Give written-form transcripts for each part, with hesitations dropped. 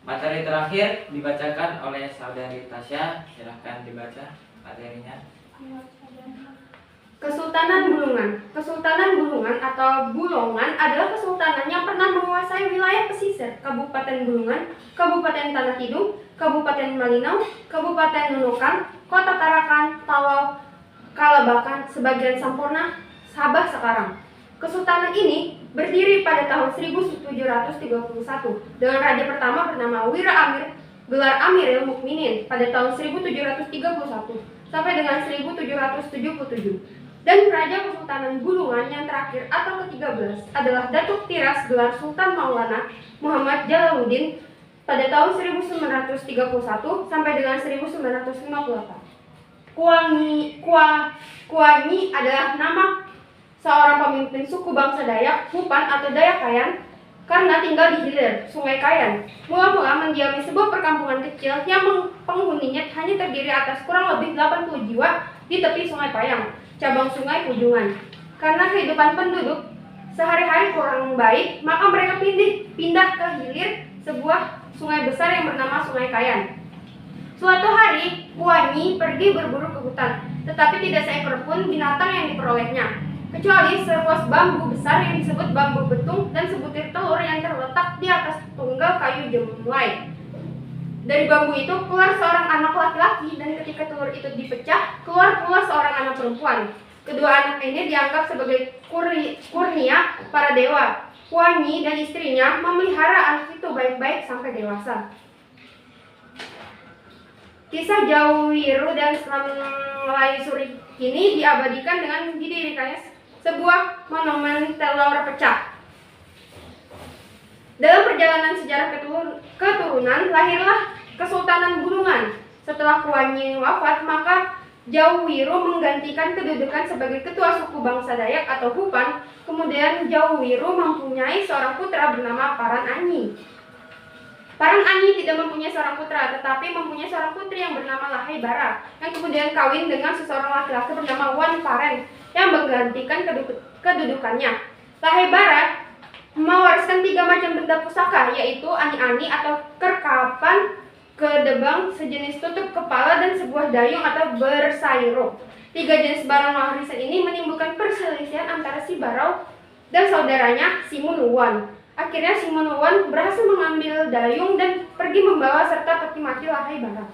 Materi terakhir dibacakan oleh Saudari Tasya. Silahkan dibaca materinya. Kesultanan Bulungan. Kesultanan Bulungan atau Bulongan adalah kesultanan yang pernah menguasai wilayah pesisir Kabupaten Bulungan, Kabupaten Tanah Tidung, Kabupaten Malinau, Kabupaten Nunukan, Kota Tarakan, Tawau, Kalabakan, sebagian Sampurna, Sabah sekarang. Kesultanan ini berdiri pada tahun 1731 dengan raja pertama bernama Wira Amir, gelar Amiril Mukminin pada tahun 1731 sampai dengan 1777. Dan Raja Kesultanan Bulungan yang terakhir atau ke-13 adalah Datuk Tiras gelar Sultan Maulana Muhammad Jalaluddin pada tahun 1931 sampai dengan 1958. Kuanyi adalah nama seorang pemimpin suku bangsa Dayak, Hupan atau Dayak Kayan karena tinggal di hilir Sungai Kayan. Mula-mula mendiami sebuah perkampungan kecil yang penghuninya hanya terdiri atas kurang lebih 80 jiwa di tepi Sungai Payang, cabang Sungai Pujungan. Karena kehidupan penduduk sehari-hari kurang baik, maka mereka pindah ke hilir sebuah sungai besar yang bernama Sungai Kayan. Suatu hari, Kuanyi pergi berburu ke hutan, tetapi tidak seekor pun binatang yang diperolehnya, kecuali seruas bambu besar yang disebut bambu betung dan sebutir telur yang terletak di atas tunggal kayu jemlai. Dari bambu itu keluar seorang anak laki-laki dan ketika telur itu dipecah, keluar pula seorang anak perempuan. Kedua anak ini dianggap sebagai kurnia para dewa. Kuanyi dan istrinya memelihara anak itu baik-baik sampai dewasa. Kisah Jawiru dan Melayu Suri ini diabadikan dengan didirikannya sebuah monumen telur pecah. Dalam perjalanan sejarah keturunan, lahirlah Kesultanan Bulungan. Setelah Kuanyi wafat, maka Jawiru menggantikan kedudukan sebagai ketua suku bangsa Dayak atau Hupan. Kemudian Jawiru mempunyai seorang putra bernama Parananyi. Parananyi tidak mempunyai seorang putra, tetapi mempunyai seorang putri yang bernama Lahaibara, yang kemudian kawin dengan seseorang laki-laki bernama Wan Paren yang menggantikan kedudukannya. Lahaibara mewariskan 3 macam benda pusaka, yaitu ani-ani atau kerkapan, kedebang sejenis tutup kepala, dan sebuah dayung atau bersairo. 3 jenis barang warisan ini menimbulkan perselisihan antara si Barau dan saudaranya si Munuwan. Akhirnya si Munuwan berhasil mengambil dayung dan pergi membawa serta peti mati Lahaibara.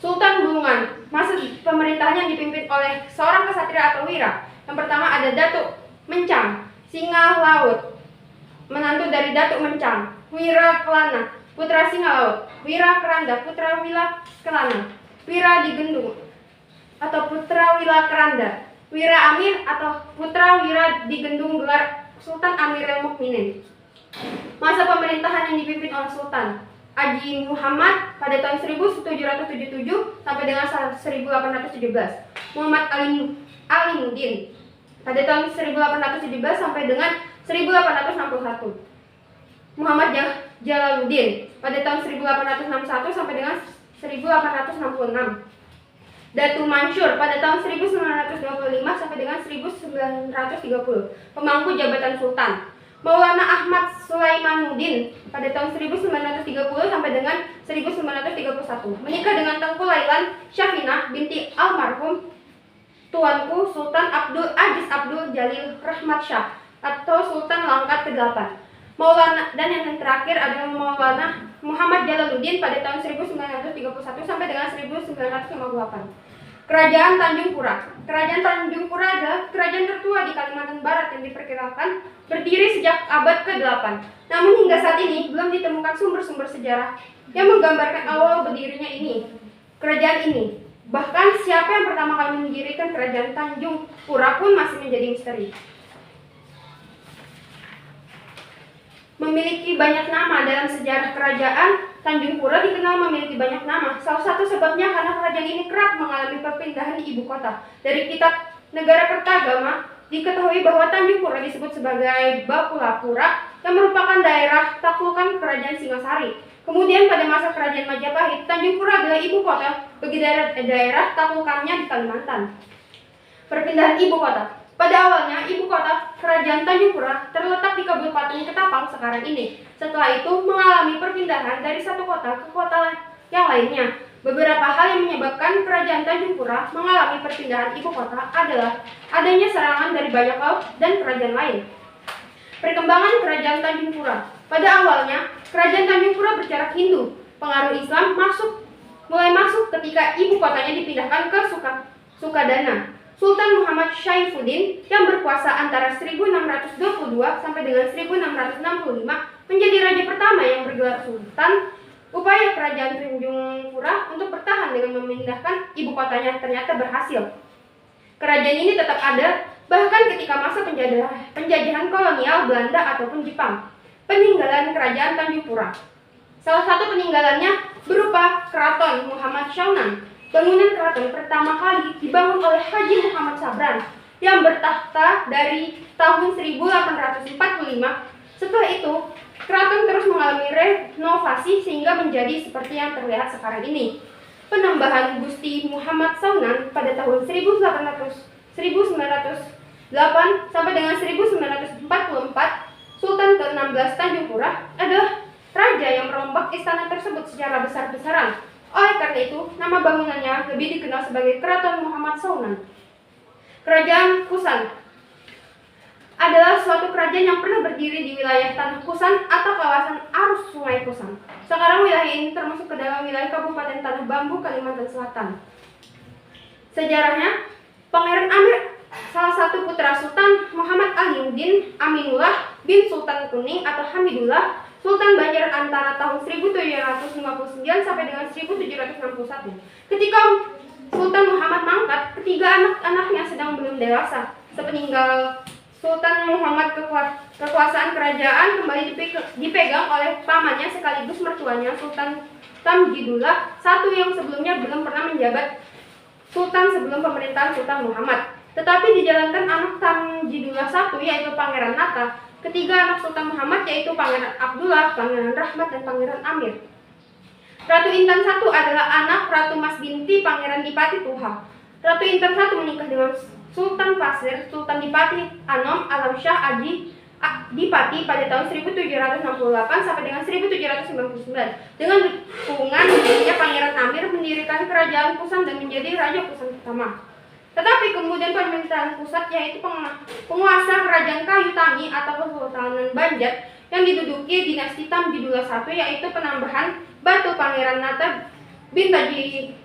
Sultan Bulungan, masa pemerintahnya dipimpin oleh seorang kesatria atau wira. Yang pertama ada Datuk Mencang, Singa Laut, menantu dari Datuk Mencang. Wira Kelana, putra Singa Laut. Wira Keranda, putra Wila Kelana. Wira Digendung atau putra Wila Keranda. Wira Amir atau putra Wira Digendung gelar Sultan Amiril Mukminin. Masa pemerintahan yang dipimpin oleh Sultan Haji Muhammad pada tahun 1777 sampai dengan 1817. Muhammad Alimuddin pada tahun 1817 sampai dengan 1861. Muhammad Jalaluddin pada tahun 1861 sampai dengan 1866. Datu Mansur pada tahun 1925 sampai dengan 1930, pemangku jabatan Sultan. Maulana Ahmad Sulaimanuddin pada tahun 1930 sampai dengan 1931, menikah dengan Tengku Lailan Syafinah binti almarhum tuanku Sultan Abdul Aziz Abdul Jalil Rahmat Shah atau Sultan Langkat ke-8. Maulana dan yang terakhir adalah Maulana Muhammad Jalaluddin pada tahun 1931 sampai dengan 1958. Kerajaan Tanjung Pura. Kerajaan Tanjung Pura adalah kerajaan tertua di Kalimantan Barat yang diperkirakan berdiri sejak abad ke-8. Namun hingga saat ini belum ditemukan sumber-sumber sejarah yang menggambarkan awal berdirinya kerajaan ini. Bahkan siapa yang pertama kali mendirikan kerajaan Tanjung Pura pun masih menjadi misteri. Memiliki banyak nama. Dalam sejarah kerajaan Tanjung Pura dikenal memiliki banyak nama. Salah satu sebabnya karena kerajaan ini kerap mengalami perpindahan ibu kota. Dari kitab Negara Kertagama diketahui bahwa Tanjung Pura disebut sebagai Bapulapura yang merupakan daerah taklukan kerajaan Singasari. Kemudian pada masa kerajaan Majapahit, Tanjung Pura adalah ibu kota bagi daerah taklukannya di Kalimantan. Perpindahan ibu kota. Pada awalnya, ibu kota kerajaan Tanjung Pura terletak di Kabupaten Ketapang sekarang ini. Setelah itu mengalami perpindahan dari satu kota ke kota yang lainnya. Beberapa hal yang menyebabkan kerajaan Tanjung Pura mengalami perpindahan ibu kota adalah adanya serangan dari bajak laut dan kerajaan lain. Perkembangan kerajaan Tanjung Pura. Pada awalnya, kerajaan Tanjung Pura bercorak Hindu. Pengaruh Islam mulai masuk ketika ibu kotanya dipindahkan ke Sukadana. Sultan Muhammad Syaifuddin yang berkuasa antara 1622 sampai dengan 1665 menjadi raja pertama yang bergelar sultan. Upaya kerajaan Tanjung Pura untuk bertahan dengan memindahkan ibu kotanya ternyata berhasil. Kerajaan ini tetap ada bahkan ketika masa penjajahan kolonial Belanda ataupun Jepang. Peninggalan kerajaan Tanjung Pura. Salah satu peninggalannya berupa Keraton Muhammad Syaunan. Bangunan keraton pertama kali dibangun oleh Haji Muhammad Sabran yang bertahta dari tahun 1845. Setelah itu, keraton terus mengalami renovasi sehingga menjadi seperti yang terlihat sekarang ini. Penambahan Gusti Muhammad Saunan pada tahun 1908 sampai dengan 1944, Sultan ke-16 Tanjung Pura adalah raja yang merombak istana tersebut secara besar-besaran. Oleh karena itu, nama bangunannya lebih dikenal sebagai Keraton Muhammad Saunan. Kerajaan Kusan adalah suatu kerajaan yang pernah berdiri di wilayah Tanah Kusan atau kawasan arus Sungai Kusan. Sekarang wilayah ini termasuk ke dalam wilayah Kabupaten Tanah Bambu, Kalimantan Selatan. Sejarahnya, Pangeran Amir, salah satu putra Sultan Muhammad Aliuddin Aminullah bin Sultan Kuning atau Hamidullah, Sultan Banjar antara tahun 1759 sampai dengan 1761. Ketika Sultan Muhammad mangkat, ketiga anak-anaknya sedang belum dewasa. Sepeninggal Sultan Muhammad, kekuasaan kerajaan kembali dipegang oleh pamannya sekaligus mertuanya Sultan Tamjidullah I yang sebelumnya belum pernah menjabat Sultan sebelum pemerintahan Sultan Muhammad. Tetapi dijalankan anak Tamjidullah I yaitu Pangeran Nata. Ketiga anak Sultan Muhammad yaitu Pangeran Abdullah, Pangeran Rahmat, dan Pangeran Amir. Ratu Intan I adalah anak Ratu Mas binti Pangeran Dipati Tuha. Ratu Intan I menikah dengan Sultan Pasir, Sultan Dipati Anom Alam Shah Aji Dipati pada tahun 1768 sampai dengan 1799. Dengan dukungan dirinya, Pangeran Amir mendirikan kerajaan Kusan dan menjadi Raja Kusan pertama. Tetapi kemudian pemerintahan pusat yaitu penguasa kerajaan Kayu Tangi atau Kesultanan Banjar yang diduduki dinasti Tamjidullah I yaitu penambahan batu Pangeran Nata bin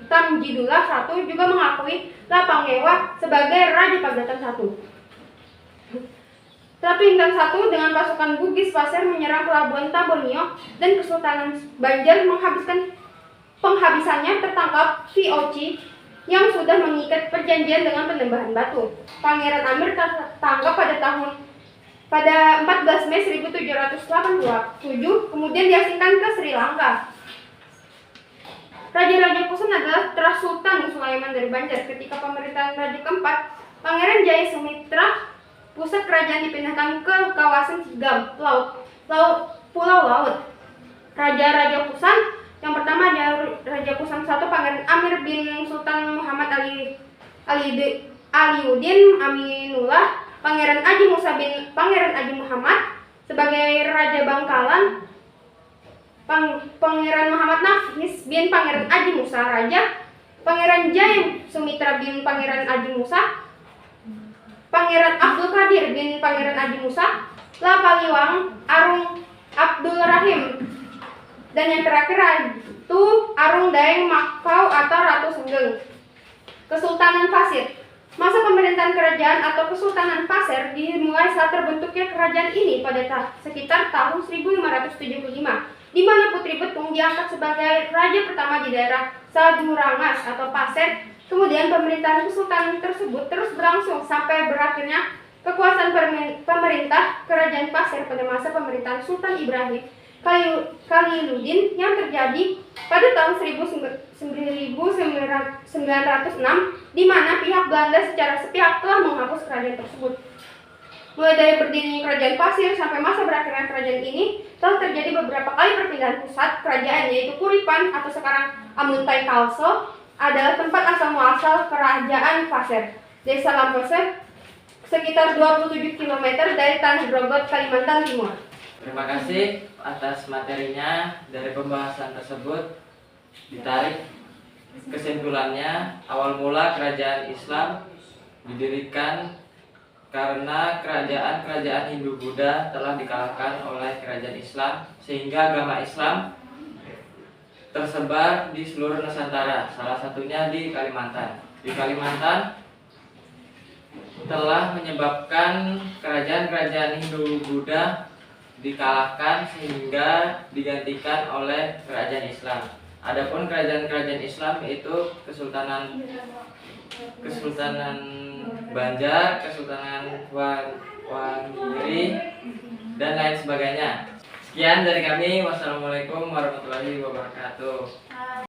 Tamjidullah I juga mengakui Lapangewa sebagai Raja Pagatan I. Ratu Intan I dengan pasukan Bugis Pasir menyerang pelabuhan Tabonio dan Kesultanan Banjar penghabisannya tertangkap VOC yang sudah mengikat perjanjian dengan penambahan batu. Pangeran Amir tertangkap pada 14 Mei 1787, kemudian diasingkan ke Sri Lanka. Raja-raja Kusan adalah putra Sultan Sulaiman dari Banjar. Ketika pemerintahan Raja keempat, Pangeran Jaya Sumitra, pusat kerajaan dipindahkan ke kawasan Sigam, Pulau Laut. Raja-raja Kusan yang pertama adalah Raja Kusan I Pangeran Amir bin Sultan Muhammad Aliuddin Aminullah, Pangeran Aji Musa bin Pangeran Aji Muhammad sebagai Raja Bangkalan, Pangeran Muhammad Nafis bin Pangeran Aji Musa Raja, Pangeran Jaya Sumitra bin Pangeran Aji Musa, Pangeran Abdul Qadir bin Pangeran Aji Musa, Lapaliwang Arung Abdul Rahim, dan yang terakhir itu Arung Daeng Makau atau Ratu Senggeng. Kesultanan Pasir. Masa pemerintahan kerajaan atau Kesultanan Pasir dimulai saat terbentuknya kerajaan ini pada sekitar tahun 1575, di mana Putri Betung diangkat sebagai raja pertama di daerah Sadurangas atau Pasir. Kemudian pemerintahan kesultanan tersebut terus berlangsung sampai berakhirnya kekuasaan pemerintah kerajaan Pasir pada masa pemerintahan Sultan Ibrahim Khaliluddin yang terjadi pada tahun 1906, di mana pihak Belanda secara sepihak telah menghapus kerajaan tersebut. Mulai dari berdirinya kerajaan Pasir sampai masa berakhirnya kerajaan ini, telah terjadi beberapa kali perpindahan pusat kerajaan, yaitu Kuripan atau sekarang Amuntai Kalso adalah tempat asal muasal kerajaan Pasir. Desa Lampeser sekitar 27 km dari Tanah Grogot, Kalimantan Timur. Terima kasih atas materinya. Dari pembahasan tersebut ditarik kesimpulannya, awal mula kerajaan Islam didirikan karena kerajaan-kerajaan Hindu-Buddha telah dikalahkan oleh kerajaan Islam, sehingga agama Islam tersebar di seluruh Nusantara, salah satunya di Kalimantan. Di Kalimantan telah menyebabkan kerajaan-kerajaan Hindu-Buddha dikalahkan sehingga digantikan oleh kerajaan Islam. Adapun kerajaan-kerajaan Islam yaitu Kesultanan Banjar, Kesultanan Wangiri, dan lain sebagainya. Sekian dari kami. Wassalamualaikum warahmatullahi wabarakatuh.